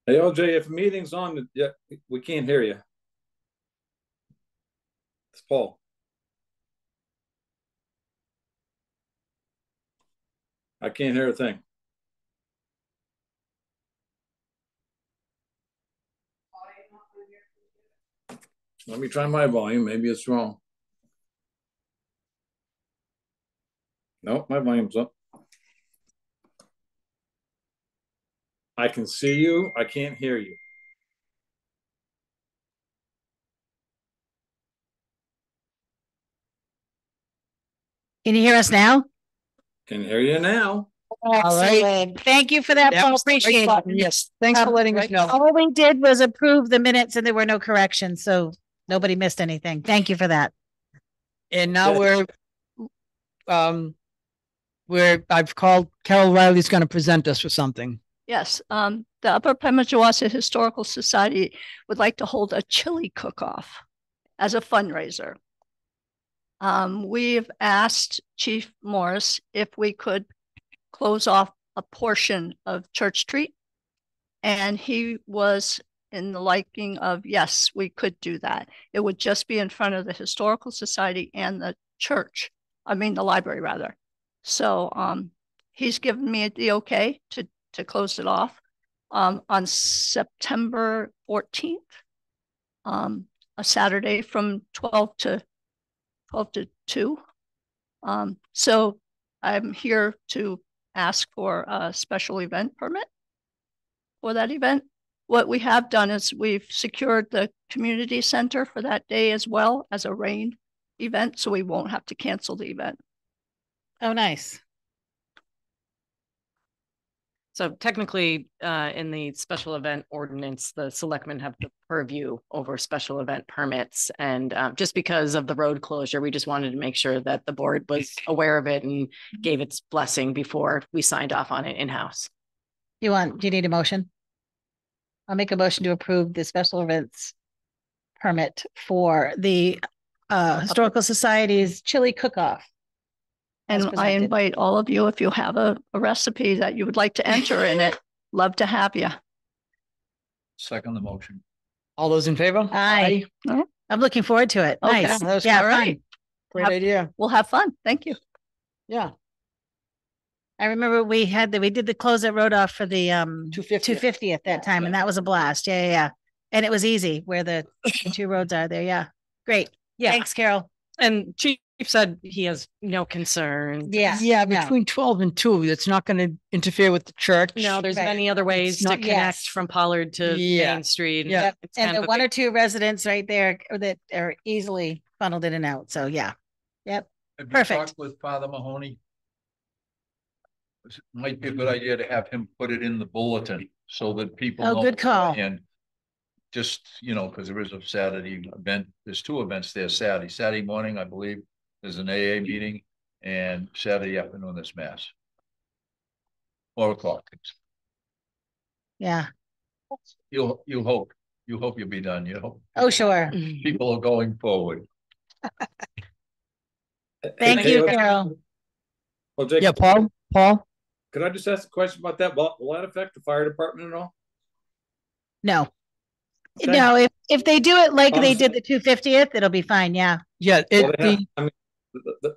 Hey, OJ, if a meeting's on, yeah, we can't hear you. It's Paul. I can't hear a thing. Let me try my volume. Maybe it's wrong. Nope, my volume's up. I can see you. I can't hear you. Can you hear us now? Can hear you now. All right. Thank you for that, Paul. Appreciate it. Yes. Thanks for letting us know. All we did was approve the minutes and there were no corrections, so nobody missed anything. Thank you for that. And now I've called Carol Riley's going to present us with something. Yes, the Upper Pemigewasset Historical Society would like to hold a chili cook-off as a fundraiser. We've asked Chief Morris if we could close off a portion of Church Street, and he was in the liking of, yes, we could do that. It would just be in front of the Historical Society and the church. I mean, the library rather. So he's given me the okay to close it off on September 14th, a Saturday from 12 to 2. So I'm here to ask for a special event permit for that event. What we have done is we've secured the community center for that day as well as a rain event, so we won't have to cancel the event. Oh, nice. So technically, in the special event ordinance, the selectmen have the purview over special event permits. And just because of the road closure, we just wanted to make sure that the board was aware of it and gave its blessing before we signed off on it in-house. Do you need a motion? I'll make a motion to approve the special events permit for the Historical Society's chili cook-off. And I invite all of you, if you have a recipe that you would like to enter in it, love to have you. Second the motion. All those in favor? Aye. I'm looking forward to it. Okay. Nice. Yeah, all right. Great idea. We'll have fun. Thank you. Yeah. I remember we did the close that road off for the 250 at that time, and that was a blast. Yeah. And it was easy where the two roads are there. Yeah. Great. Yeah. Thanks, Carol. And Chief said he has no concern. Yeah. Between 12 and 2, it's not going to interfere with the church. No, there's many other ways to connect from Pollard to Main Street. Yeah. And the 1 or 2 residents right there that are easily funneled in and out. So yeah. Yep. Have you Perfect. talked with Father Mahoney? It might be a good idea to have him put it in the bulletin so that people know. Good call. And just, because there is a Saturday event. There's 2 events there Saturday morning, I believe. There's an AA meeting, and Saturday afternoon there's mass. 4:00. Yeah. You hope you'll be done. Oh, sure. People are going forward. Thank you, Carol. Well, Jake, Yeah, Paul. could I just ask a question about that? Will that affect the fire department at all? No. Okay. No, if they do it like they did the 250th, it'll be fine. Yeah. Yeah.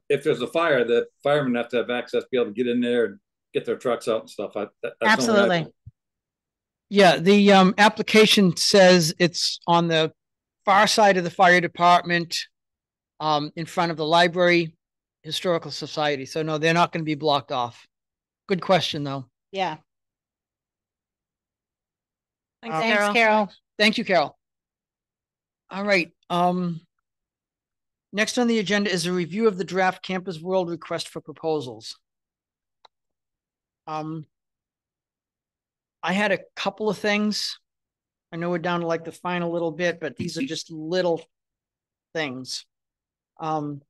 If there's a fire, the firemen have to have access, be able to get in there and get their trucks out and stuff. Absolutely. Yeah, the application says it's on the far side of the fire department, in front of the library, Historical Society. So no, they're not going to be blocked off. Good question, though. Yeah. Thanks, Carol. Thank you, Carol. All right. Next on the agenda is a review of the draft Campus World request for proposals. I had a couple of things. I know we're down to like the final little bit, but these are just little things. On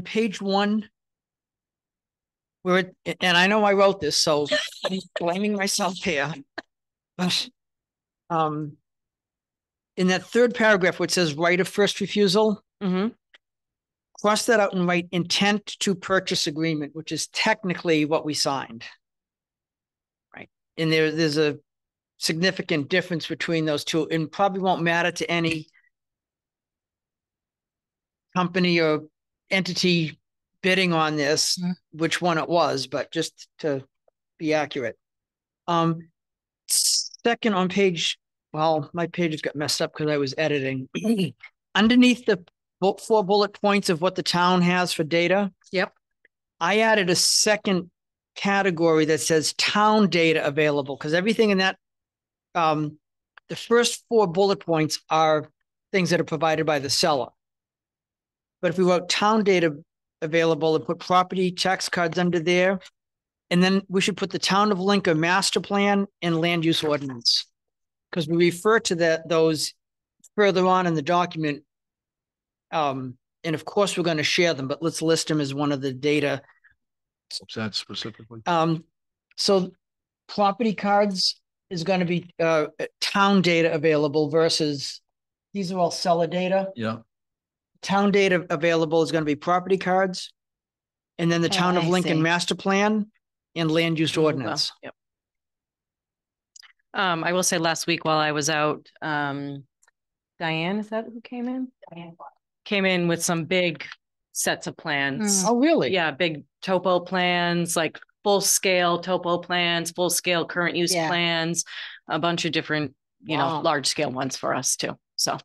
page 1, and I know I wrote this, so I'm blaming myself here. But in that 3rd paragraph where it says right of first refusal, cross that out and write intent to purchase agreement, which is technically what we signed. Right. And there's a significant difference between those two, and probably won't matter to any company or entity bidding on this, which one it was, but just to be accurate. Second on page, well, my pages got messed up because I was editing. Underneath the 4 bullet points of what the town has for data. Yep. I added a second category that says town data available, because everything in that, the first 4 bullet points are things that are provided by the seller. But if we wrote town data available and put property tax cards under there, and then we should put the town of Lincoln master plan and land use ordinance, because we refer to those further on in the document. And of course, we're going to share them, but let's list them as one of the data. What's that specifically? So property cards is going to be town data available versus these are all seller data. Yeah. Town data available is going to be property cards, and then the town of I Lincoln see. master plan and land use ordinance. Yep. I will say last week while I was out, Diane, is that who came in? Diane came in with some big sets of plans. Oh, really? Yeah, big topo plans, like full scale topo plans, full scale current use Yeah. plans, a bunch of different, you know, Wow. large scale ones for us too. So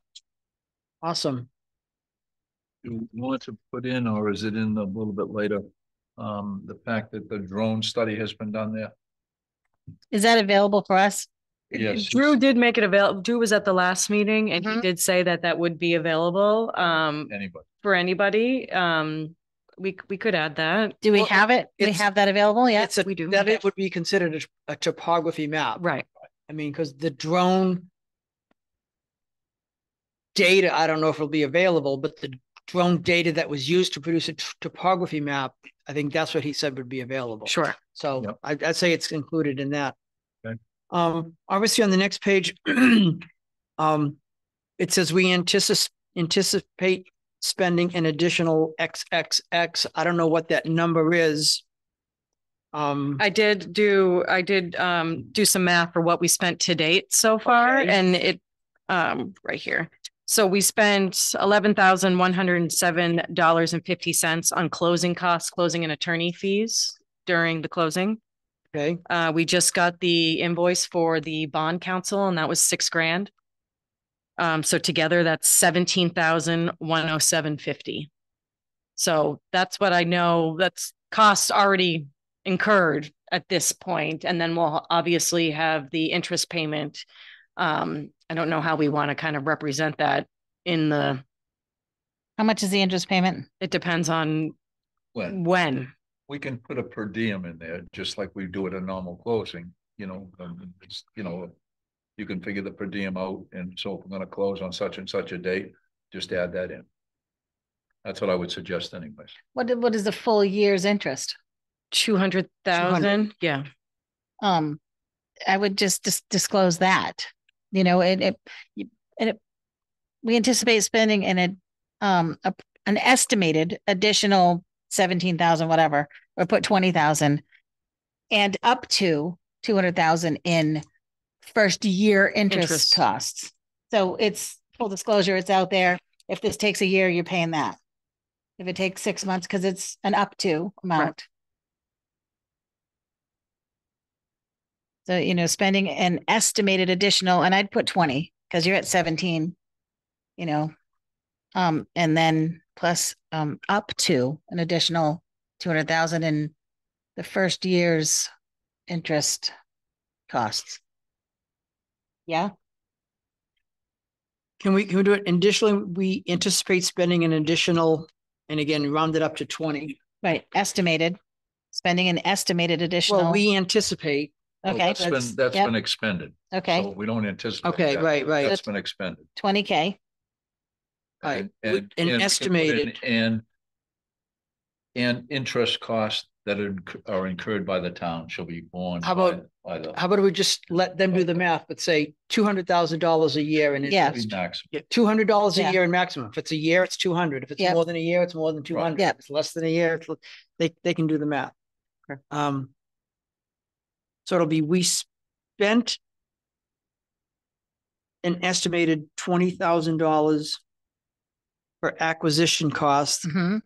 Awesome. You want to put in, or is it in a little bit later? The fact that the drone study has been done there? Is that available for us? Yes. Drew did make it available. Drew was at the last meeting and he Mhm. did say that that would be available Anybody? for anybody. We could add that. Do we Well, have it? We it's- have that available? Yeah. It's a, we do. that it would be considered a topography map. Right. I mean, because the drone data, I don't know if it'll be available, but the drone data that was used to produce a topography map, I think that's what he said would be available. Sure. So Yep. I'd say it's included in that. Okay. Obviously on the next page, it says we anticipate spending an additional XXX. I don't know what that number is. I did do some math for what we spent to date so far, Okay. and it right here. So we spent $11,107.50 on closing costs, closing and attorney fees during the closing. Okay. We just got the invoice for the bond counsel, and that was $6,000. So together that's $17,107.50. So that's what I know. That's costs already incurred at this point, and then we'll obviously have the interest payment. I don't know how we want to kind of represent that in the. How much is the interest payment? It depends on when. We can put a per diem in there, just like we do at a normal closing, you know, you can figure the per diem out, and so if we're gonna close on such and such a date, just add that in. That's what I would suggest anyways. What is the full year's interest? 200,000. Yeah. I would just disclose that, you know, we anticipate spending an estimated additional 17,000, whatever, or put 20,000 and up to 200,000 in first year interest costs. So it's full disclosure, it's out there. If this takes a year, you're paying that. If it takes 6 months, because it's an up to amount. Right. So, you know, spending an estimated additional, and I'd put 20 because you're at 17, you know, and then plus up to an additional 200,000 in the first year's interest costs. Yeah. Can we do it? Additionally, we anticipate spending an additional, and again, round it up to 20. Right. Estimated spending an estimated additional. Well, we anticipate. Okay. That's Yep. been expended. Okay. So we don't anticipate. Okay, that. right. That's been expended. 20K. Right. And An we can put estimated. in, and interest costs that are incurred by the town shall be borne. How about- by the How about we just let them do the math, but say $200,000 a year in Yeah. interest. maximum. Yeah, $200 a Yeah. year in maximum. If it's a year, it's 200. If it's Yep. more than a year, it's more than 200. Yep. If it's less than a year, they can do the math. Okay. So it'll be, we spent an estimated $20,000 for acquisition costs Mhm.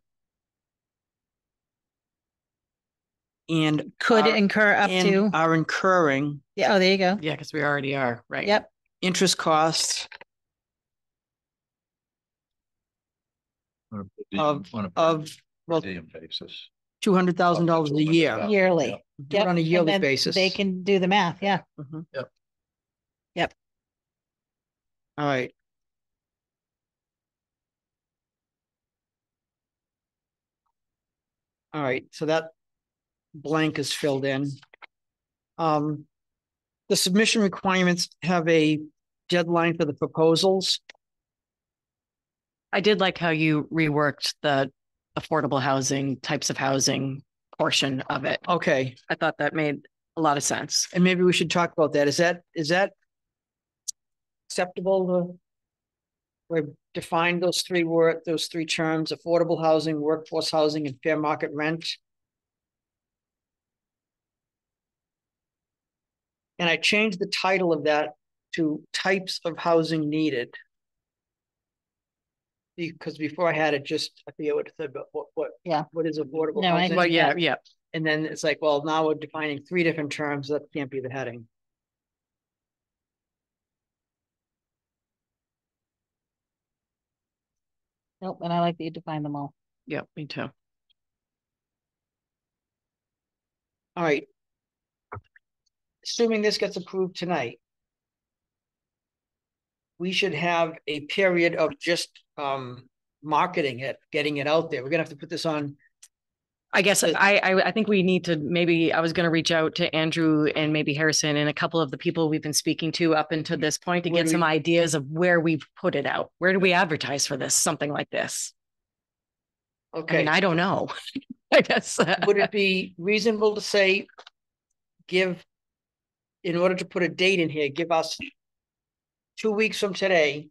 and Could are- incur up and to, are incurring yeah, oh, there you go. Yeah, because we already are, right? Yep. interest costs On a per diem- of, on a well, per diem basis. $200,000 a year. Yeah. Yearly. Do it on a And yearly then basis. They can do the math, yeah. Mhm. Yep. Yep. All right. All right, so that blank is filled in. The submission requirements have a deadline for the proposals. I did like how you reworked the affordable housing, types of housing portion of it. Okay, I thought that made a lot of sense. and maybe we should talk about that. Is that acceptable? We've defined those three terms: affordable housing, workforce housing, and fair market rent. And I changed the title of that to types of housing needed. Because before I had it just, I forget what it said, but what Yeah. what is affordable No, I housing? Well, see yeah, that. yeah. And then it's like, well, now we're defining three different terms. That can't be the heading. Nope, and I like that you define them all. Yeah, me too. All right. Assuming this gets approved tonight, we should have a period of just marketing it, getting it out there. We're gonna have to put this on. I guess But- I think we need to maybe, I was going to reach out to Andrew and maybe Harrison and a couple of the people we've been speaking to up until this point to Where get do some we- ideas of where we've put it out. Where do we advertise for this, something like this? I Okay, mean, I don't know. I guess. would it be reasonable to say, in order to put a date in here, give us 2 weeks from today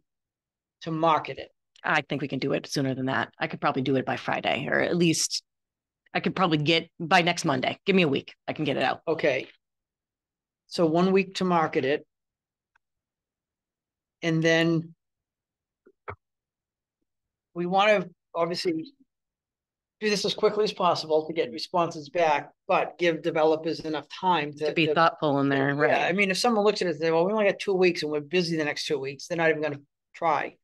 to market it? I think we can do it sooner than that. I could probably do it by Friday, or at least I could probably get by next Monday. Give me a week. I can get it out. Okay. So 1 week to market it. And then we want to obviously do this as quickly as possible to get responses back, but give developers enough time To be thoughtful in there, Yeah, I right? mean, if someone looks at it and say, well, we only got 2 weeks and we're busy the next 2 weeks, they're not even gonna try.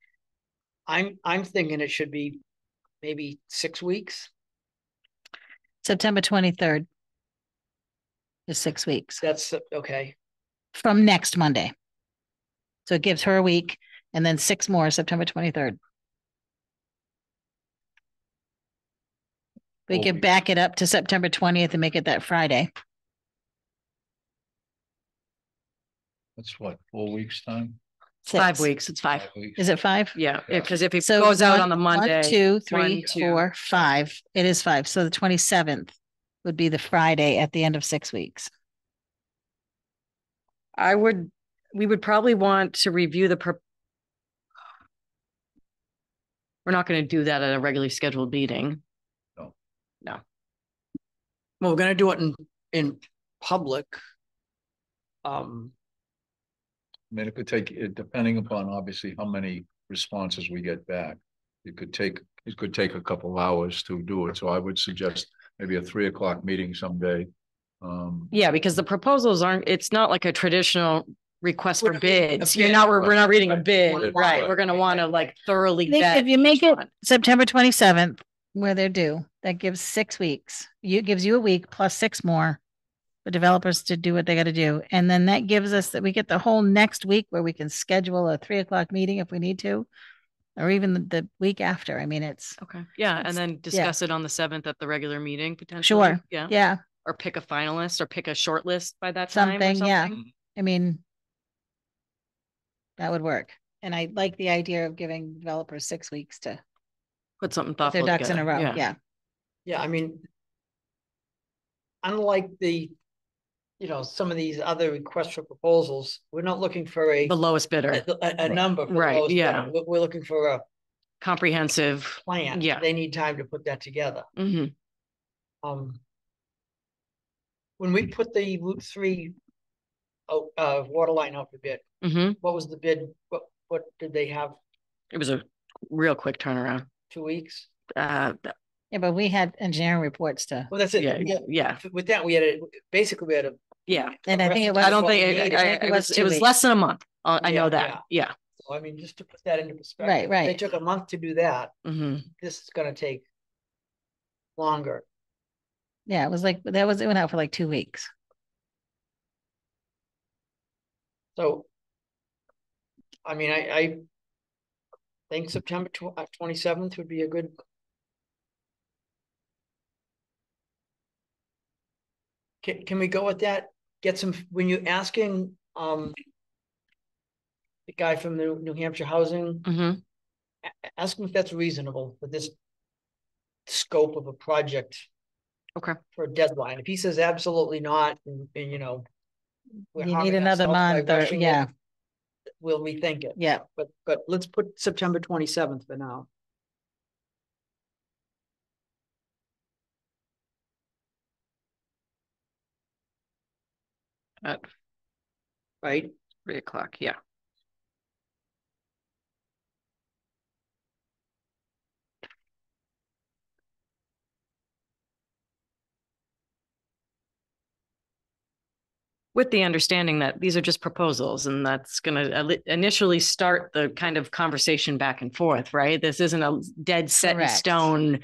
I'm thinking it should be maybe 6 weeks. September 23rd is 6 weeks That's okay. from next Monday. So it gives her a week and then 6 more, September 23rd. We 4 could weeks. back it up to September 20th and make it that Friday. That's what, 4 weeks time? 5 6. weeks. It's 5. 5 weeks? Is it 5? Yeah, Yeah. because if it So goes out on the one, Monday, 2, 3, 1, 2. 4, 5. It is 5. So the 27th would be the Friday at the end of 6 weeks. we would probably want to review we're not going to do that at a regularly scheduled meeting. Well, we're gonna do it in public. I mean, it could take, depending upon obviously how many responses we get back. It could take a couple of hours to do it. So I would suggest maybe a 3 o'clock meeting someday. Yeah, because the proposals it's not like a traditional request We're for not reading a bids. bid, we're not reading a right. bid, right? Right. We're going to want to like thoroughly I think vet if you make each it one. September 27th, where they're due, that gives 6 weeks. Gives you a week plus 6 more for developers to do what they got to do. And then that gives us that we get the whole next week where we can schedule a 3 o'clock meeting if we need to, or even the week after. I mean, it's Okay. Yeah, It's- and then discuss it on the 7th at the regular meeting potentially. sure. Yeah. Yeah. Or pick a finalist or pick a short list by that time or Something, yeah. something. I mean, that would work. And I like the idea of giving developers 6 weeks to Put something get their thoughtful ducks in a together. row. Yeah. Yeah, I mean, unlike some of these other requests for proposals, we're not looking for a The lowest bidder, a number. For the Right, lowest yeah. bidder. We're looking for a comprehensive. plan. Yeah. They need time to put that together. Mhm. When we put the Route 3 water line out for bid. Hmm. What was the bid? What did they have? It was a real quick turnaround. 2 weeks? Yeah, but we had engineering reports to, Well, that's it. Yeah. With that, we had basically we had a. Yeah. and I think it was. I don't what we think needed. it was, 2 it was weeks. less than a month. I Yeah, know that. Yeah. So I mean, just to put that into perspective. Right. They took a month to do that. Hmm. This is gonna take longer. Yeah, it was like, it went out for like 2 weeks. So. I mean, I think September 27th would be a good. Can we go with that? Get some, when you're asking, the guy from the New Hampshire Housing, Hmm. ask him if that's reasonable for this scope of a project. Okay. For a deadline. If he says absolutely not, and you know. we're You harming need another ourselves by month or, rushing it, yeah, We'll rethink it. yeah. But let's put September 27th for now. At Right? 3 o'clock. Yeah. With the understanding that these are just proposals and that's going to initially start the kind of conversation back and forth, right? This isn't a dead set in Correct. stone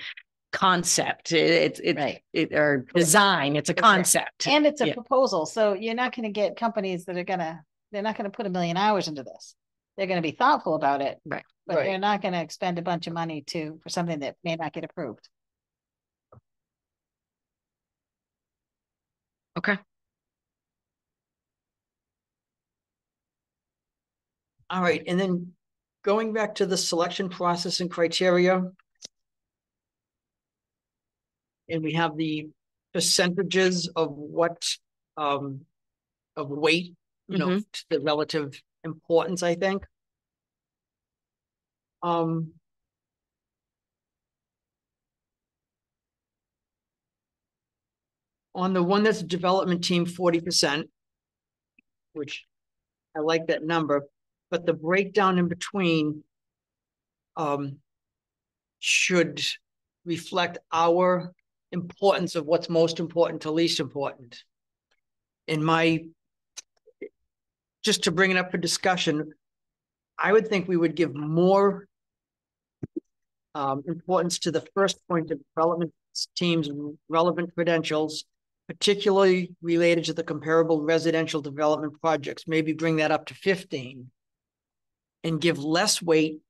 concept. Right. Or design. It's a concept. And it's a Yeah. proposal, so you're not gonna get companies that they're not gonna put 1,000,000 hours into this. They're gonna be thoughtful about it. Right. But Right. they're not gonna expend a bunch of money for something that may not get approved. Okay. All right, and then going back to the selection process and criteria. And we have the percentages of what, of weight, you know, to the relative importance, I think. On the one that's development team, 40%, which I like that number, but the breakdown in between should reflect our importance of what's most important to least important. Just to bring it up for discussion, I would think we would give more importance to the first point of development team's relevant credentials, particularly related to the comparable residential development projects, maybe bring that up to 15. And give less weight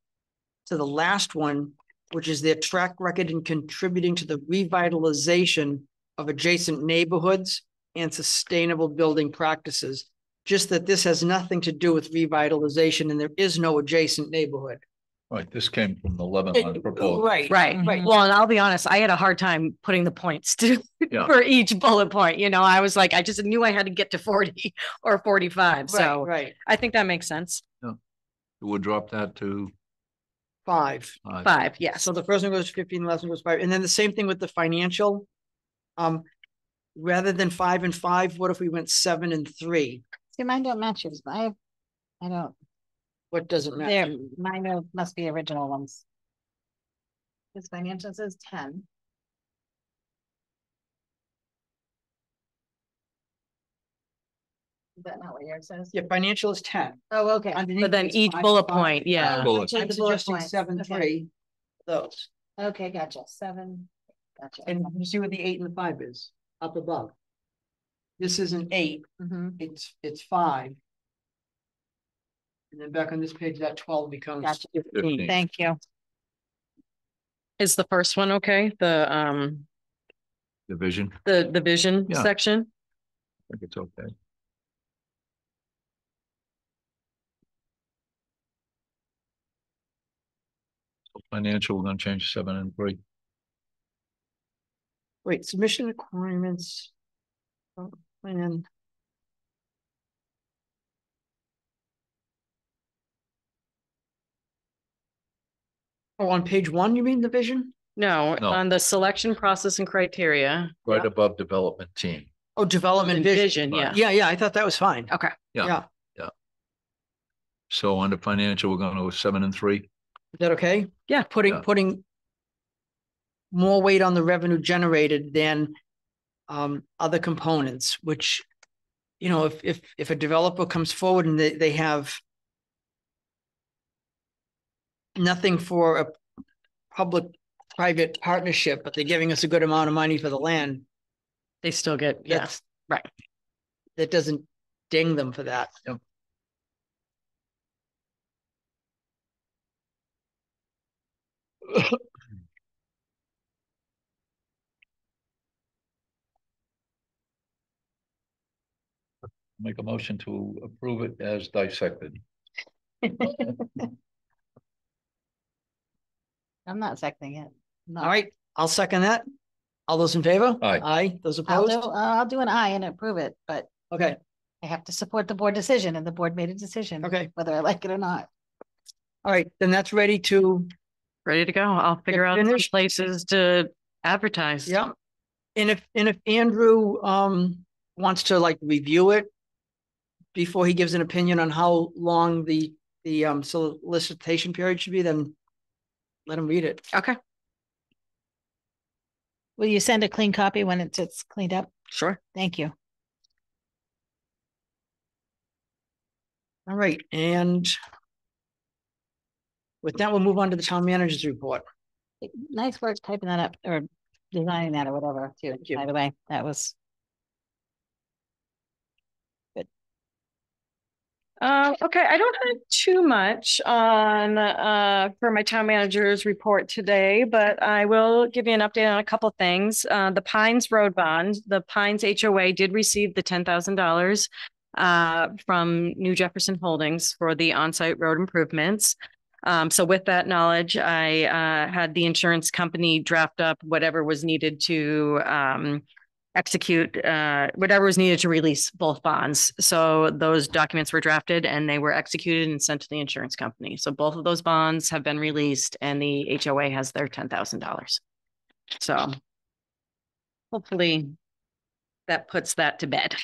to the last one, which is their track record in contributing to the revitalization of adjacent neighborhoods and sustainable building practices. Just that this has nothing to do with revitalization and there is no adjacent neighborhood. Right, this came from the Lebanon proposal. Right. Right. Mhm. Well, and I'll be honest, I had a hard time putting the points Yeah. for each bullet point. You know, I was like, I just knew I had to get to 40 or 45. So Right. I think that makes sense. We'll drop that to 5. 5. Yes. So the first one goes 15, the last one goes 5. And then the same thing with the financial. Rather than 5 and 5, what if we went 7 and 3? See, mine don't match yours, but I don't, What doesn't matter? mine must be original ones. This financial says 10. Is that not what yours says? Yeah, financial is 10. Oh, okay. Underneath But then it's each 5, bullet 5. point, yeah. bullets. I'm The bullet suggesting points. 7, Okay. 3. Those. Okay, gotcha. 7. Gotcha. And you see what the 8 and the 5 is up above. This is an 8. Mhm. It's 5. And then back on this page, that 12 becomes Gotcha. 15. Thank you. Is the first one okay? Division, The vision Yeah. section? I think it's okay. So financial, we're gonna change 7 and 3. Wait, submission requirements. Plan. Oh, on page 1, you mean the vision? No, No. on the selection process and criteria. Right Yeah. above development team. Oh, development vision. Yeah. Yeah, I thought that was fine. Okay. Yeah. Yeah. So under financial, we're going to go 7 and 3. Is that okay? Yeah. Putting more weight on the revenue generated than other components, which, you know, if a developer comes forward and they have nothing for a public-private partnership, but they're giving us a good amount of money for the land, They still get, yeah, right. that doesn't ding them for that. Yep. Make a motion to approve it as dissected. I'm not seconding it. All right, I'll second that. All those in favor? Aye. Aye. Those I'll opposed? do an aye and approve it, but Okay, I have to support the board decision, and the board made a decision. okay. Whether I like it or not. All right, then that's ready to, Ready to go. I'll figure out some finished? places to advertise. yeah. And if Andrew wants to like review it before he gives an opinion on how long the solicitation period should be, then let him read it. Okay. Will you send a clean copy when it's cleaned up? Sure. Thank you. All right, and with that, we'll move on to the town manager's report. Nice work typing that up or designing that or whatever too. Thank you. By the way, that was Okay, I don't have too much on for my town manager's report today, but I will give you an update on a couple of things. The Pines Road Bond, the Pines HOA did receive the $10,000 from New Jefferson Holdings for the on-site road improvements. So with that knowledge, I had the insurance company draft up whatever was needed to execute whatever was needed to release both bonds. So those documents were drafted and they were executed and sent to the insurance company. So both of those bonds have been released and the HOA has their $10,000. So hopefully that puts that to bed.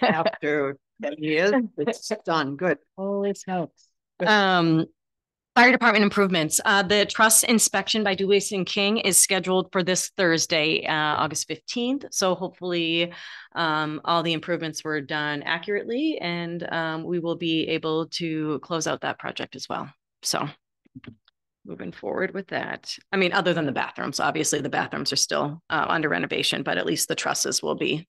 After 10 years, it's done. Good. holy smokes. Fire department improvements. The truss inspection by Dewey and King is scheduled for this Thursday, August 15th. So hopefully all the improvements were done accurately and we will be able to close out that project as well. So moving forward with that. I mean, other than the bathrooms, obviously the bathrooms are still under renovation, but at least the trusses will be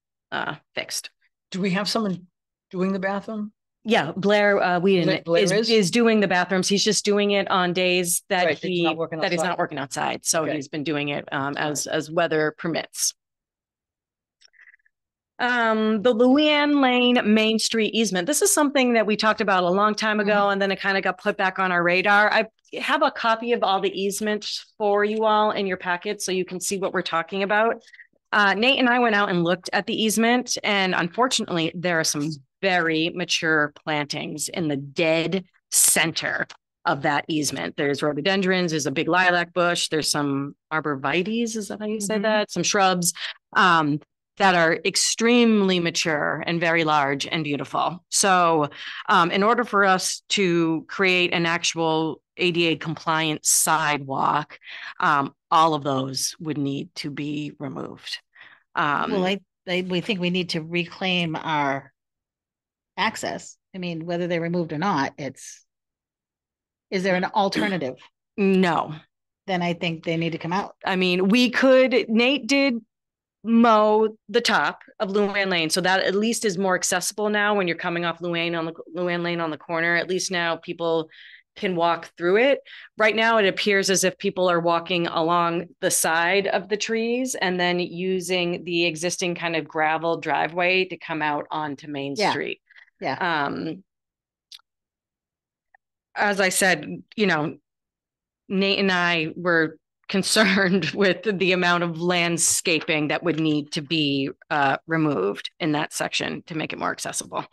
fixed. Do we have someone doing the bathroom? Yeah, Blair Whedon Blair is doing the bathrooms. He's just doing it on days that Right, he's not working he's outside. not working outside. So Okay. he's been doing it as weather permits. The Luann Lane Main Street easement. This is something that we talked about a long time ago, and then it kind of got put back on our radar. I have a copy of all the easements for you all in your packet so you can see what we're talking about. Nate and I went out and looked at the easement, and unfortunately, there are some very mature plantings in the dead center of that easement. There's rhododendrons, there's a big lilac bush, there's some arborvitaes, is that how you say that? Some shrubs that are extremely mature and very large and beautiful. So in order for us to create an actual ADA compliant sidewalk, all of those would need to be removed. Well, we think we need to reclaim our access. I mean, whether they're removed or not, is there an alternative? No. Then I think they need to come out. I mean, Nate did mow the top of Luann Lane. So that at least is more accessible now when you're coming off Luann Lane on the corner. At least now people can walk through it. Right now, it appears as if people are walking along the side of the trees and then using the existing kind of gravel driveway to come out onto Main Street. Yeah. As I said, Nate and I were concerned with the amount of landscaping that would need to be removed in that section to make it more accessible.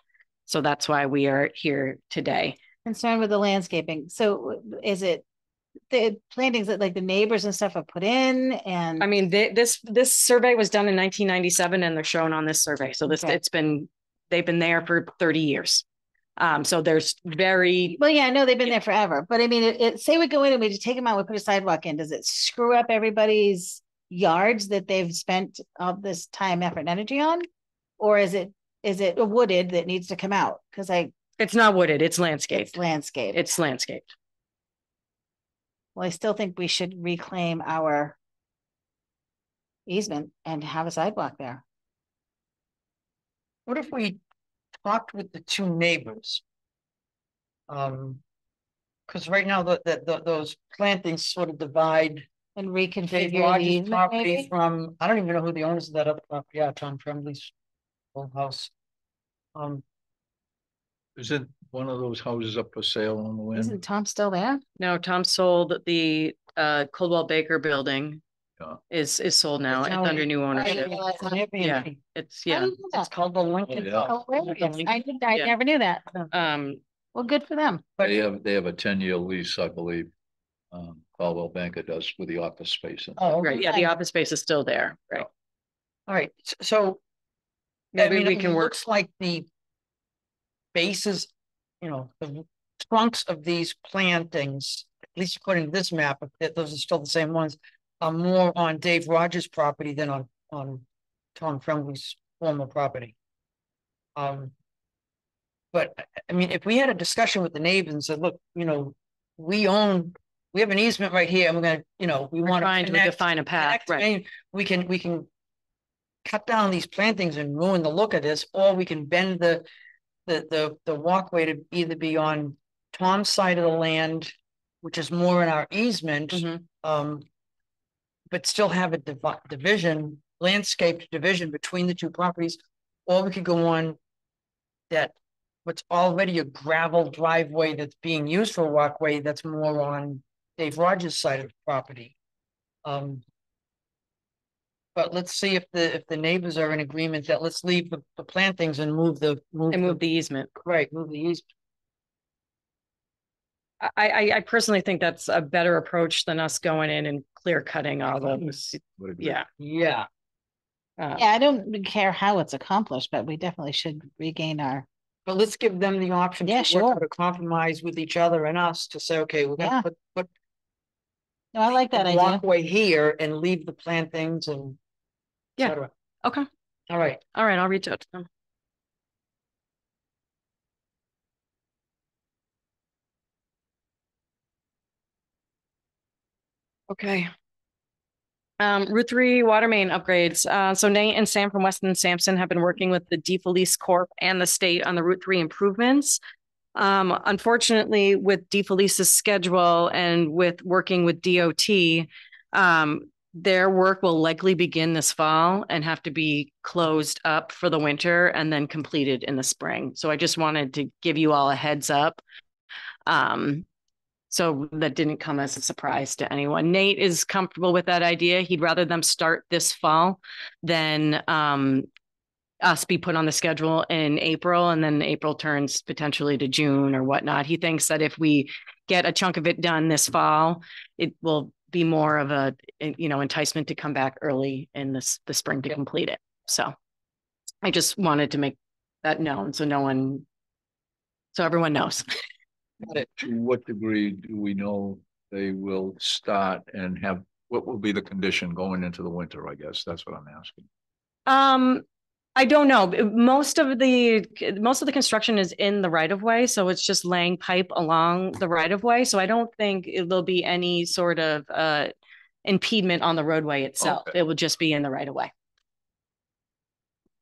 So that's why we are here today. Concerned with the landscaping. So is it the plantings that like the neighbors and stuff have put in and? I mean, this survey was done in 1997 and they're shown on this survey. So Okay. they've been there for 30 years. So there's very, Well, yeah, I know they've been there forever, but I mean, say we go in and we just take them out, we put a sidewalk in, does it screw up everybody's yards that they've spent all this time, effort, and energy on? Or is it wooded that needs to come out? Because it's not wooded, it's landscaped. it's landscape. It's landscaped. Well, I still think we should reclaim our easement and have a sidewalk there. What if we talked with the two neighbors? Because right now those plantings sort of divide And Dave reconfigure the Rogers' easement, property maybe? from, I don't even know who the owners of that other property, yeah, Tom Tremblay's old house. Isn't one of those houses up for sale on the Isn't land? Tom still there? No, Tom sold the Coldwell Baker building. Yeah. Is sold now. It's It's now- under new I didn't ownership. realize that. Yeah. Airbnb. It's I yeah. didn't know It's that. called the Lincoln. Yeah. Oh, really? I Yeah. never knew that. Um, Well, good for them. They have a 10-year lease, I believe. Caldwell Banker does with the office space. Oh, right. Yeah, the office space is still there. Right. all right, so. Maybe I mean, we it can work. looks like the bases, the trunks of these plantings, at least according to this map, if those are still the same ones, are more on Dave Rogers' property than on Tom Tremblay's former property. But I mean, if we had a discussion with the neighbors and said, look, we have an easement right here and we're gonna, we We're want trying to define a path. Right. we can cut down these plantings and ruin the look of this, or we can bend the walkway to either be on Tom's side of the land, which is more in our easement, Mhm. but still have a landscaped division between the two properties, or we could go on that what's already a gravel driveway that's being used for a walkway that's more on Dave Rogers' side of the property. But let's see if the neighbors are in agreement that let's leave the plantings and move the easement. right, move the easement. I personally think that's a better approach than us going in and clear cutting all those. Yeah. Yeah. Yeah, I don't care how it's accomplished, but we definitely should regain our. But let's give them the option Yeah, to work sure. out a compromise with each other and us to say, okay, we're Yeah. gonna put No, I like that the idea. walkway here and leave the plantings and et Yeah. cetera. Okay. All right. All right. I'll reach out to them. Okay. Route 3 water main upgrades. So Nate and Sam from Weston Sampson have been working with the DeFelice Corp and the state on the Route 3 improvements. Unfortunately, with DeFelice's schedule and with working with DOT, their work will likely begin this fall and have to be closed up for the winter and then completed in the spring. So I just wanted to give you all a heads up. So that didn't come as a surprise to anyone. Nate is comfortable with that idea. He'd rather them start this fall than us be put on the schedule in April, and then April turns potentially to June or whatnot. He thinks that if we get a chunk of it done this fall, it will be more of a enticement to come back early in the spring to complete it. So I just wanted to make that known so everyone knows. To what degree do we know they will start and what will be the condition going into the winter? I guess that's what I'm asking. I don't know. Most of the construction is in the right of way, so it's just laying pipe along the right of way. So I don't think there'll be any sort of impediment on the roadway itself. Okay. It will just be in the right of way.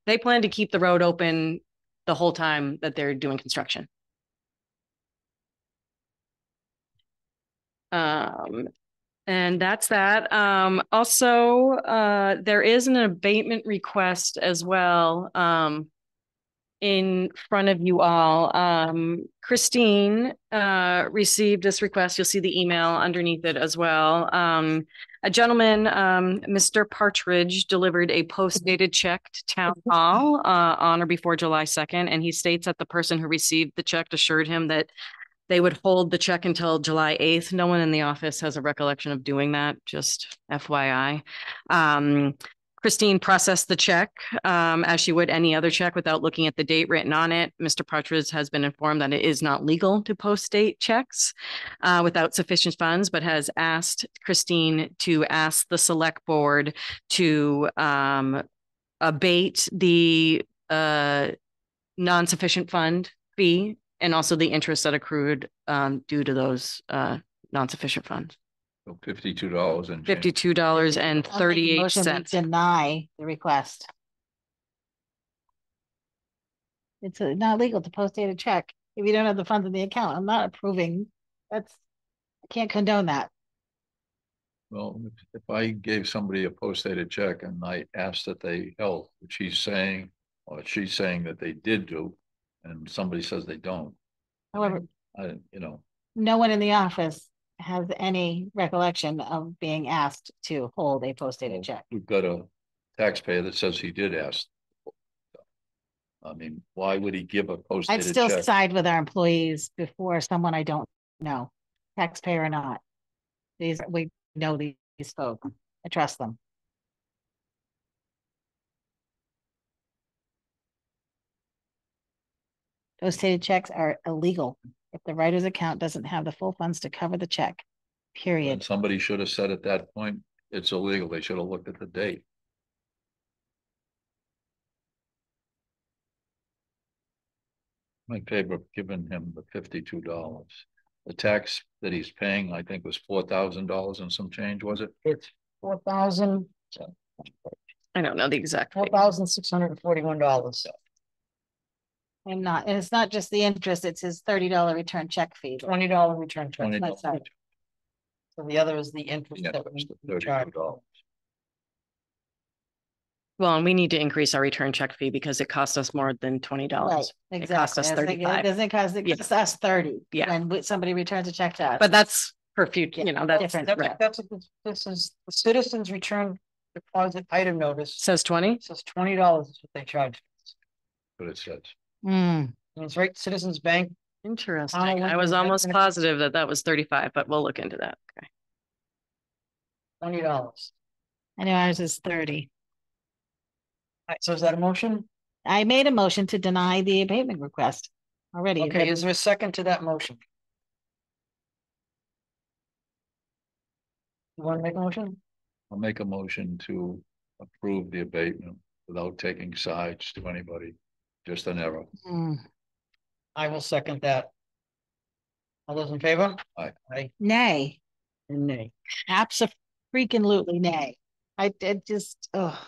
They plan to keep the road open the whole time that they're doing construction. And that's that. Also, there is an abatement request as well in front of you all. Christine received this request. You'll see the email underneath it as well. A gentleman, Mr. Partridge, delivered a post-dated check to Town Hall on or before July 2nd, and he states that the person who received the check assured him that They would hold the check until July 8th. No one in the office has a recollection of doing that, just FYI. Christine processed the check as she would any other check without looking at the date written on it. Mr. Partridge has been informed that it is not legal to post date checks without sufficient funds, but has asked Christine to ask the select board to abate the non-sufficient fund fee and also the interest that accrued due to those non-sufficient funds. So $52 and change. $52 and I'll make a 38 motion we cents. deny the request. It's not legal to post date a check if you don't have the funds in the account. I'm not approving. I can't condone that. Well, if I gave somebody a post-dated check and I asked that they held, which he's saying, or she's saying that they did do, and somebody says they don't, However, no one in the office has any recollection of being asked to hold a post dated check. We've got a taxpayer that says he did ask. I mean, why would he give a I'd post-dated still check? side with our employees before someone I don't know, taxpayer or not. We know these folks. I trust them. Post-dated checks are illegal if the writer's account doesn't have the full funds to cover the check, And period. somebody should have said at that point, it's illegal. They should have looked at the date. My favor of giving him the $52. The tax that he's paying, I think, was $4,000 and some change, was it? It's $4,000, I don't know the exact. figure. $4,641. And it's not just the interest, it's his $30 return check fee. $20 return check. $20. That's right. So the other is the interest Yeah, that it's we the charge. $32. Well, and we need to increase our return check fee because it cost us more than $20. Right, It cost exactly. us I was thinking, 35. it doesn't cost, it Yeah. costs us 30. Yeah. When somebody returns a check to us. But that's for future, Yeah, that's different. right. This is the citizens return deposit item notice. Says 20. It says $20 is what they charge. But it says. Mm. And it's right, Citizens Bank. Interesting. I I was wonder- almost positive that was 35, but we'll look into that. Okay. $20. I know ours is 30. All right, so is that a motion? I made a motion to deny the abatement request already. Okay, is there a second to that motion? You want to make a motion? I'll make a motion to approve the abatement without taking sides to anybody, just an error. Mm. I will second that. All those in favor? Aye. Aye. Nay, And nay. abso-freaking-lutely nay. I did just, oh.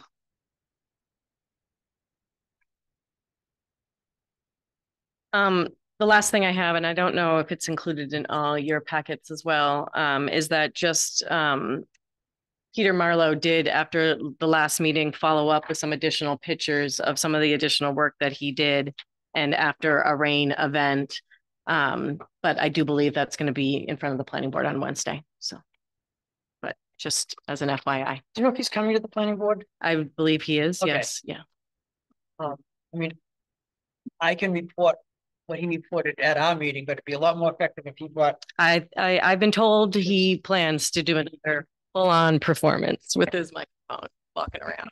The last thing I have, and I don't know if it's included in all your packets as well, is that just Peter Marlowe did, after the last meeting, follow up with some additional pictures of some of the additional work that he did and after a rain event. But I do believe that's going to be in front of the planning board on Wednesday. So, but just as an FYI, Do you know if he's coming to the planning board? I believe he is. Okay. Yes. Yeah. I mean, I can report what he reported at our meeting, but it'd be a lot more effective if he brought. I've been told he plans to do another full-on performance with his microphone walking around.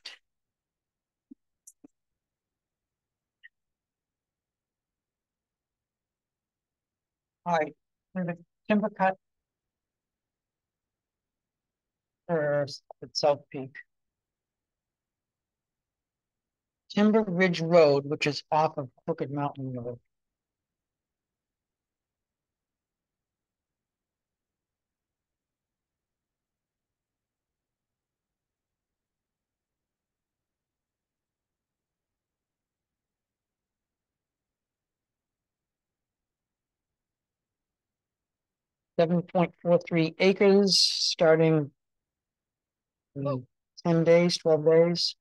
All right, for the timber cut. For South Peak. Timber Ridge Road, which is off of Crooked Mountain Road. $7.43 acres, starting in 10 days, 12 days.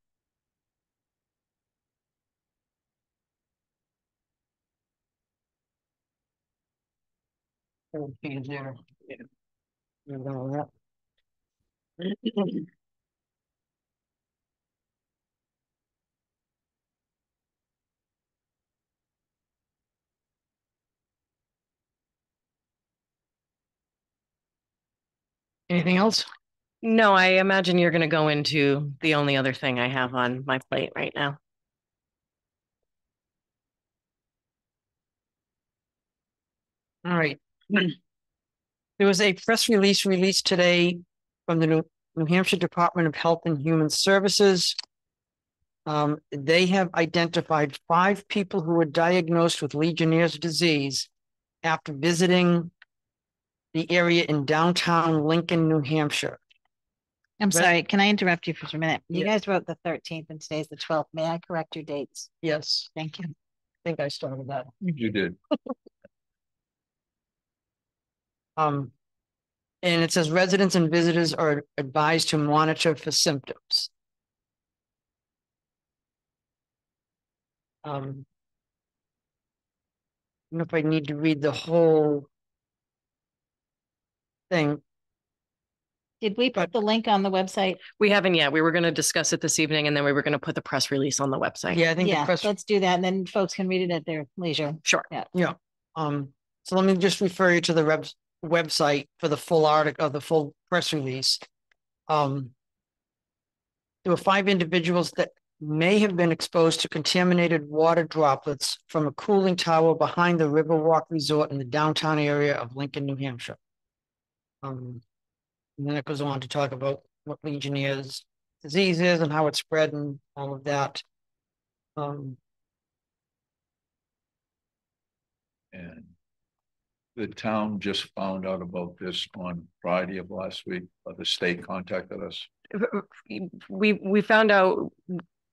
Feet there. Yeah. You've done all that. Anything else? No, I imagine you're going to go into the only other thing I have on my plate right now. All right. There was a press release released today from the New Hampshire Department of Health and Human Services. They have identified 5 people who were diagnosed with Legionnaire's disease after visiting the area in downtown Lincoln, New Hampshire. I'm sorry, can I interrupt you for a minute? You Yeah. guys wrote the 13th and today's the 12th. May I correct your dates? Yes, Thank you. I think I started that. You did. And it says residents and visitors are advised to monitor for symptoms. I don't know if I need to read the whole thing. Did we put the link on the website? We haven't yet. We were going to discuss it this evening, and then we were going to put the press release on the website. Yeah, I think the Yeah, press. let's do that. And then folks can read it at their leisure. Sure. Yeah. Yeah. So let me just refer you to the website for the full article of the full press release. There were 5 individuals that may have been exposed to contaminated water droplets from a cooling tower behind the Riverwalk Resort in the downtown area of Lincoln, New Hampshire. And then it goes on to talk about what Legionnaire's disease is and how it's spread and all of that. And the town just found out about this on Friday of last week, or the state contacted us. We found out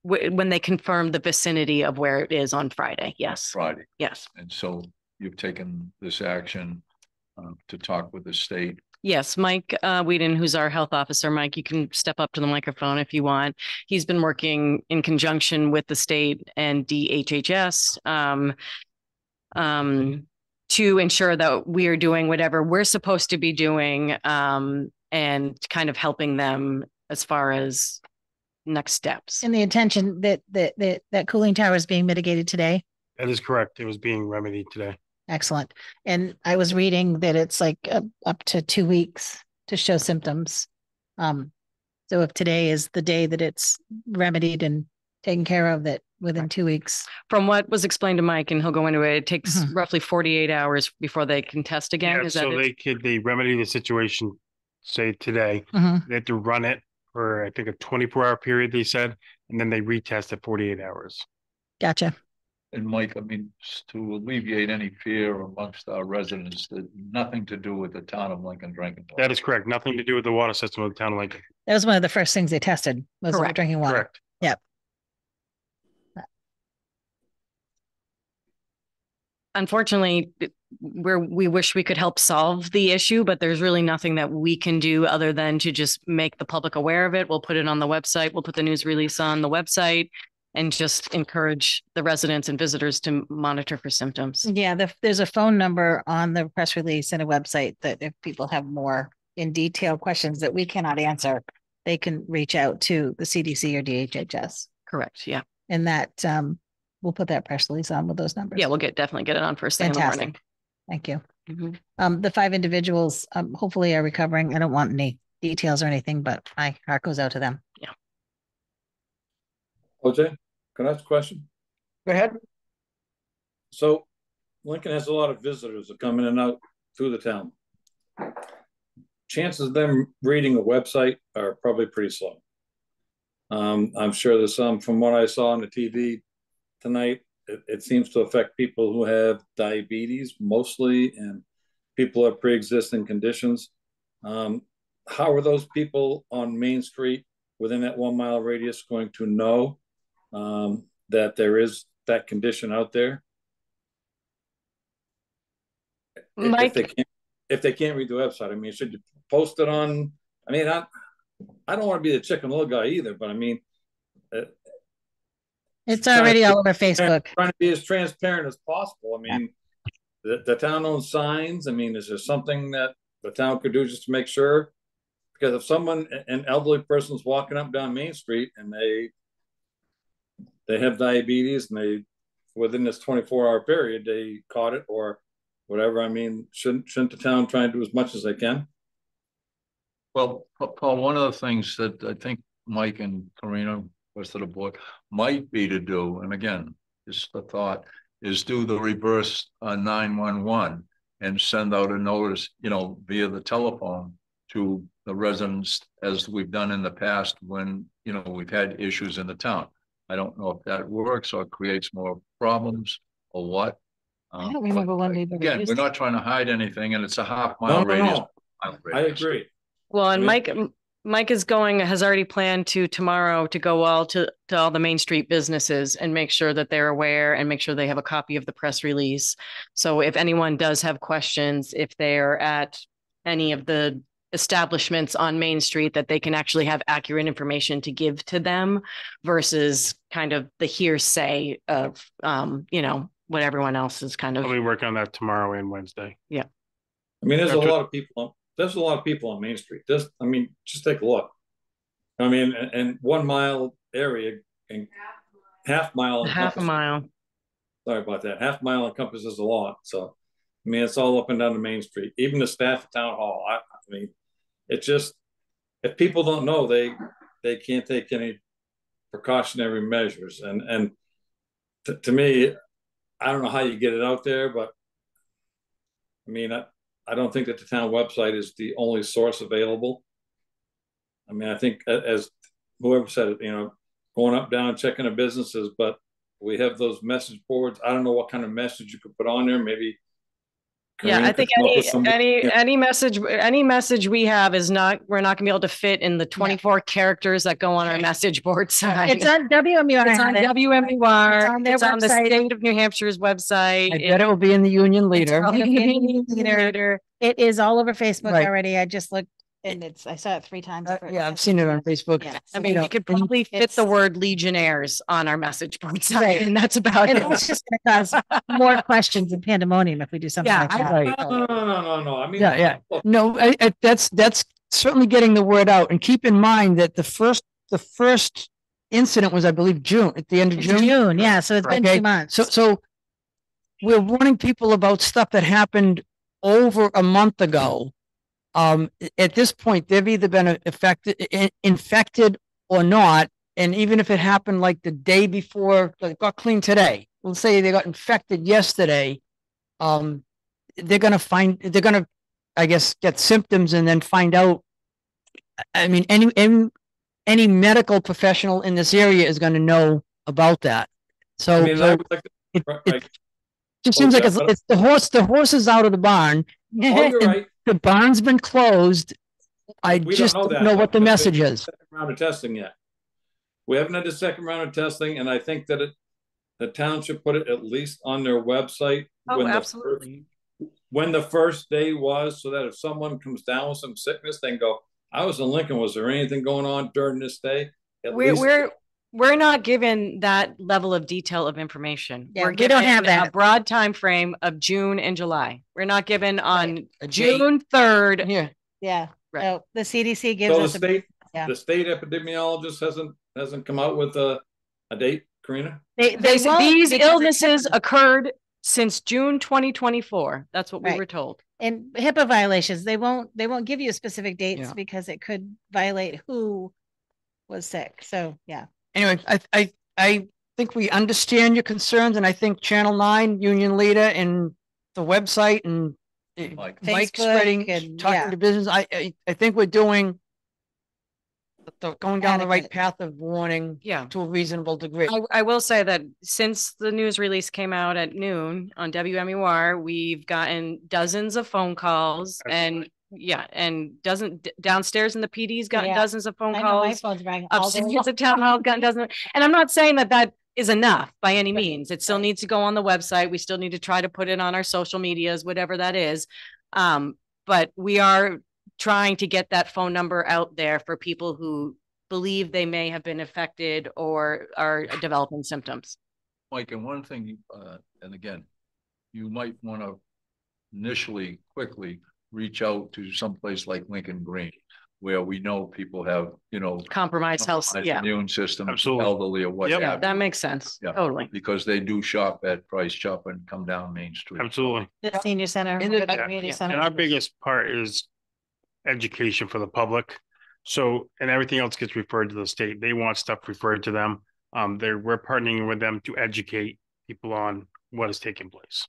when they confirmed the vicinity of where it is on Friday. Yes. Friday. Yes. And so you've taken this action to talk with the state. Yes, Mike Whedon, who's our health officer. Mike, you can step up to the microphone if you want. He's been working in conjunction with the state and DHHS to ensure that we are doing whatever we're supposed to be doing and kind of helping them as far as next steps. And the intention that cooling tower is being mitigated today. That is correct. It was being remedied today. Excellent. And I was reading that it's like up to 2 weeks to show symptoms. So if today is the day that it's remedied and taken care of, that within 2 weeks. From what was explained to Mike, and he'll go into it, it takes roughly 48 hours before they can test again. Yeah, Is that so it? they remedy the situation, say today. They have to run it for I think a 24-hour period, they said, and then they retest at 48 hours. Gotcha. And Mike, I mean, to alleviate any fear amongst our residents, that nothing to do with the town of Lincoln drinking water. That is correct. Nothing to do with the water system of the town of Lincoln. That was one of the first things they tested was Correct. drinking water. Correct. Yep. Unfortunately, we wish we could help solve the issue, but there's really nothing that we can do other than to just make the public aware of it. We'll put it on the website. We'll put the news release on the website and just encourage the residents and visitors to monitor for symptoms. Yeah, there's a phone number on the press release and a website that if people have more in detail questions that we cannot answer, they can reach out to the CDC or DHHS. Correct. Yeah. And that we'll put that press release on with those numbers. Yeah, we'll definitely get it on first thing in the morning. Thank you. The 5 individuals hopefully are recovering. I don't want any details or anything, but my heart goes out to them. Yeah. OJ, can I ask a question? Go ahead. So Lincoln has a lot of visitors that come in and out through the town. Chances of them reading a website are probably pretty slow. I'm sure there's some, from what I saw on the TV tonight, it seems to affect people who have diabetes mostly, and people who have pre-existing conditions. How are those people on Main Street within that 1 mile radius going to know that there is that condition out there? Mike, if they can't read the website, I mean, should you post it on? I mean, I don't want to be the chicken little guy either, but I mean, it's already all over Facebook. Trying to be as transparent as possible. I mean, the town owns signs. I mean, is there something that the town could do just to make sure? Because if an elderly person's walking up down Main Street and they have diabetes and they, within this 24-hour period, they caught it or whatever, I mean, shouldn't the town try and do as much as they can? Well, Paul, one of the things that I think Mike and Karina, rest of the board, might be to do, and again, just a thought, is do the reverse 911 and send out a notice, you know, via the telephone to the residents, as we've done in the past when, you know, we've had issues in the town. I don't know if that works or creates more problems or what. I don't remember when we Again, we're not trying to hide anything, and it's a half-mile No, radius. no, I agree. Well, and I mean- Mike has already planned to tomorrow to go to all the Main Street businesses and make sure that they're aware and make sure they have a copy of the press release. So if anyone does have questions, if they're at any of the establishments on Main Street, that they can actually have accurate information to give to them versus kind of the hearsay of, you know, what everyone else is kind of. I'll be working on that tomorrow and Wednesday. Yeah. I mean, there's a lot of people on Main Street. Just take a look. I mean, and 1 mile area and half a mile. Sorry about that. Half mile encompasses a lot. So, I mean, it's all up and down the Main Street. Even the staff at Town Hall. I mean, it's just, if people don't know, they can't take any precautionary measures. And to me, I don't know how you get it out there, but I mean, I don't think that the town website is the only source available. I mean, I think, as whoever said it, you know, going up, down, checking the businesses, but we have those message boards. I don't know what kind of message you could put on there. Maybe. Yeah, I think any message we have we're not gonna be able to fit in the 24 characters that go on our message board side. It's on WMUR. It's on WMUR. It's on the state of New Hampshire's website. I bet it will be in the Union Leader. It is all over Facebook Right. already. I just looked and I saw it 3 times. Yeah, I've seen it on Facebook. Yeah. I mean, You know, we could probably fit the word Legionnaires on our message board side, Right. and that's about And it. it's just going to cause more questions and pandemonium if we do something like that. Right. No. I mean, Yeah. look, No, that's certainly getting the word out. And keep in mind that the first incident was, I believe, at the end of June. Yeah. So it's been Okay. 2 months. So we're warning people about stuff that happened over a month ago. At this point, they've either been infected or not. And even if it happened like the day before, like got clean today, let's say they got infected yesterday, they're going to, I guess, get symptoms and then find out. I mean, any medical professional in this area is going to know about that. So, I mean, I would like to, it just seems like it's the horse is out of the barn. oh, you're right. The barn's been closed. I We just don't don't know what the message is. Second round of testing yet. We haven't had the second round of testing, and I think that the town should put it at least on their website. When the first day was, so that if someone comes down with some sickness, they can go, I was in Lincoln. Was there anything going on during this day? We're not given that level of detail of information. Yeah, we don't have that. A broad time frame of June and July. We're not given on A June 3rd. Yeah. Yeah. Right. So the CDC gives So us the state epidemiologist hasn't come out with a date, Karina? These illnesses occurred since June 2024. That's what we Right. were told. and HIPAA violations. They won't give you specific dates Yeah. because it could violate who was sick. So yeah. Anyway, I think we understand your concerns, and I think Channel 9, Union Leader, and the website, and Mike. Mike Facebook spreading, and- talking yeah. to business. I think we're going down the right Adequate. path of warning Yeah. to a reasonable degree. I will say that since the news release came out at noon on WMUR, we've gotten dozens of phone calls and downstairs in the PD's gotten Yeah. dozens of phone I know my calls. phone's ringing all day Upstairs at town hall gotten dozens. And I'm not saying that is enough by any means. It still needs to go on the website. We still need to try to put it on our social medias, whatever that is. But we are trying to get that phone number out there for people who believe they may have been affected or are developing symptoms. Mike, and one thing, and again, you might want to initially quickly reach out to someplace like Lincoln Green, where we know people have, Compromised health, yeah. immune systems, Absolutely. elderly or what Yep. have Yeah, you. that makes sense. Yeah. Totally. Because they do shop at Price Chopper and come down Main Street. Absolutely. The senior center, And or the the- community And center. our biggest part is education for the public. So, and everything else gets referred to the state. They want stuff referred to them. We're partnering with them to educate people on what is taking place.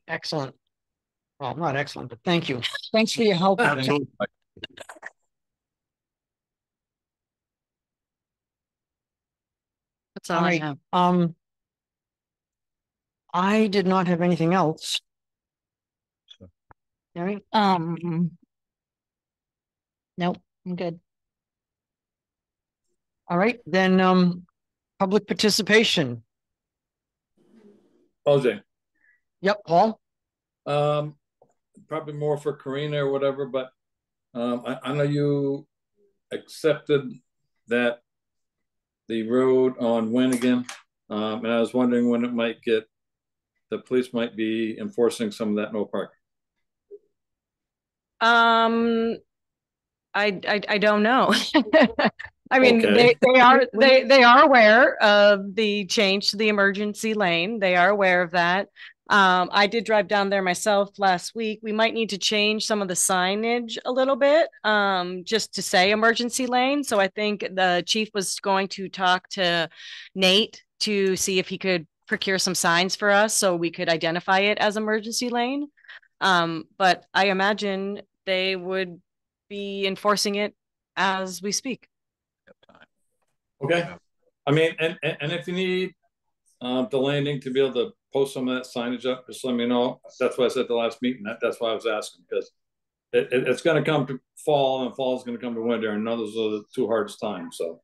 Excellent. Well, not excellent, but thank you. Thanks for your help. Absolutely. That's all All I right. have. I did not have anything else. Gary? Nope, I'm good. All right, then, public participation. OJ, Yep, Paul? probably more for Karina or whatever, but I know you accepted that the road on when again, and I was wondering when it might get, the police might be enforcing some of that no parking. I don't know. I mean, Okay. they are aware of the change to the emergency lane. They are aware of that. I did drive down there myself last week. We might need to change some of the signage a little bit, just to say emergency lane. So I think the chief was going to talk to Nate to see if he could procure some signs for us so we could identify it as emergency lane. But I imagine they would be enforcing it as we speak. Okay. I mean, and if you need the landing to be able to post some of that signage up, just let me know. That's why I said the last meeting. That's why I was asking, because it's going to come to fall, and fall is going to come to winter, and those are the two hardest times. So,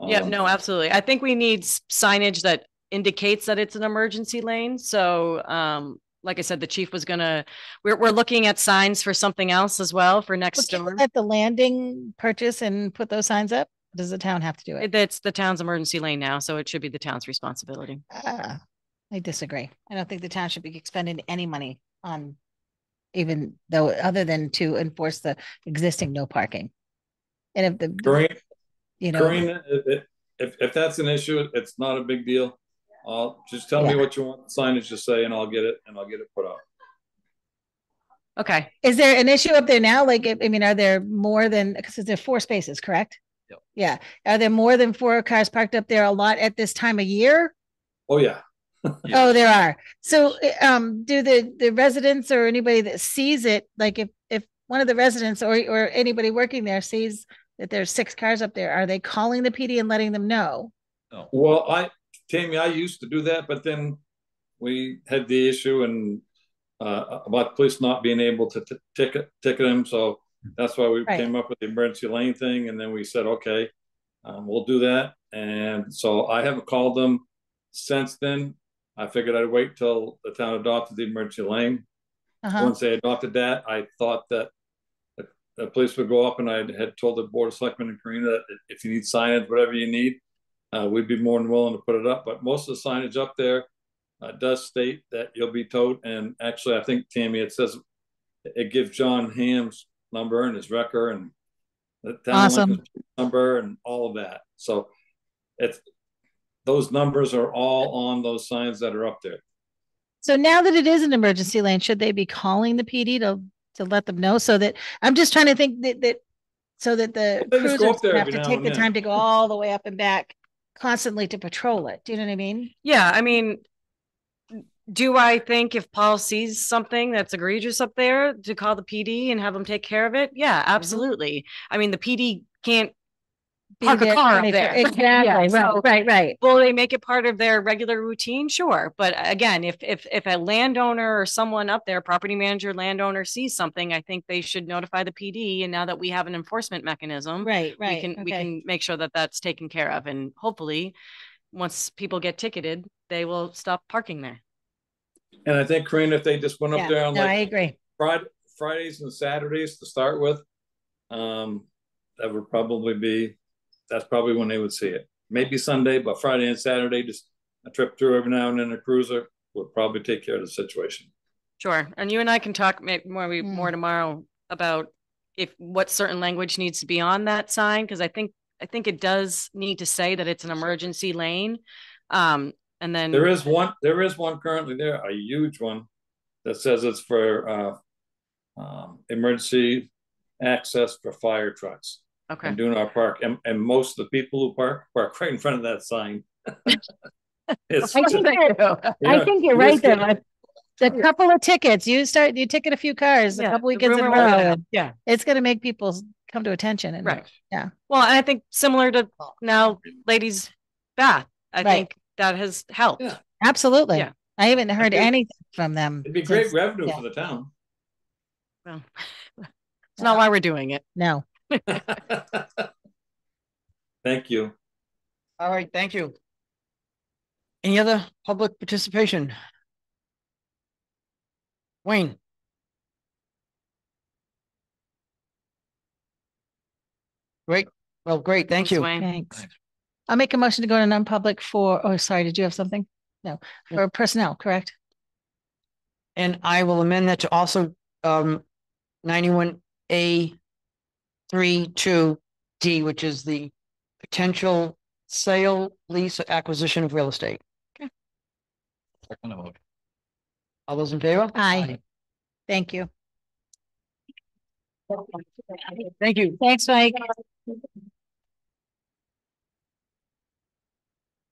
yeah, no, absolutely. I think we need signage that indicates that it's an emergency lane. So, like I said, the chief was gonna. We're looking at signs for something else as well for next storm. Let the landing purchase and put those signs up. Does the town have to do it? It's the town's emergency lane now, so it should be the town's responsibility. I disagree. I don't think the town should be expending any money on, even though, other than to enforce the existing no parking. And if Karina, you know, if that's an issue, it's not a big deal. Just tell me what you want the signage to say, and I'll get it put up. Okay. Is there an issue up there now? Like, I mean, are there more than, because there are 4 spaces, correct? Yep. Yeah. Are there more than 4 cars parked up there a lot at this time of year? Oh yeah. Oh, there are. So, do the residents or anybody that sees it, like if one of the residents or anybody working there sees that there's 6 cars up there, are they calling the PD and letting them know? No. Well, Tammy, I used to do that, but then we had the issue and about police not being able to ticket them. So that's why we came up with the emergency lane thing. And then we said, okay, we'll do that. And so I haven't called them since then. I figured I'd wait till the town adopted the emergency lane. Once they adopted that, I thought that the police would go up, and I had told the Board of Selectmen and Karina that if you need signage, whatever you need, we'd be more than willing to put it up. But most of the signage up there does state that you'll be towed. And actually, I think, Tammy, it says it gives John Ham's number and his wrecker and the town number and all of that. So those numbers are all on those signs that are up there. So now that it is an emergency lane, should they be calling the PD to let them know? So that, I'm just trying to think that so that the cruisers have to take the time to go all the way up and back constantly to patrol it. Do you know what I mean? Yeah, I mean, do I think if Paul sees something that's egregious up there to call the PD and have them take care of it? Yeah, absolutely. I mean, the PD can't park a car up there. Exactly. Yeah, so, right. Will they make it part of their regular routine? Sure. But again, if a landowner or someone up there, property manager, landowner, sees something, I think they should notify the PD. And now that we have an enforcement mechanism, right. we can make sure that that's taken care of. And hopefully, once people get ticketed, they will stop parking there. And I think, Karina, if they just went up there on I agree. Fridays and Saturdays to start with, that would probably be, that's probably when they would see it. Maybe Sunday, but Friday and Saturday, just a trip through every now and then, a cruiser would probably take care of the situation. Sure. And you and I can talk more tomorrow about what certain language needs to be on that sign, because I think it does need to say that it's an emergency lane. And And then There is one currently there, a huge one that says it's for emergency access for fire trucks. okay. And do not park. And most of the people who park right in front of that sign. It's I just- think yeah, I think you're you right just there. get- A couple of tickets, you ticket a few cars, a Yeah, couple the weekends in a rumor will row, get out. and Yeah, it's gonna make people come to attention and. right. Yeah. Well, and I think similar to now ladies' bath, I Right. think that has helped. Yeah. Absolutely. Yeah. I haven't heard think anything from them. It'd be great since- revenue yeah. for the town. Well, it's not why we're doing it. No. Thank you. All right, thank you. Any other public participation? Wayne? Great, well, great, thank Thanks, you. Wayne. Thanks. Thanks. I'll make a motion to go to non-public for, oh, sorry, did you have something? No, for personnel, correct? And I will amend that to also 91A 32D, which is the potential sale, lease, or acquisition of real estate. Second of all. All those in favor? Aye. Thank you. Thank you. Thanks, Mike.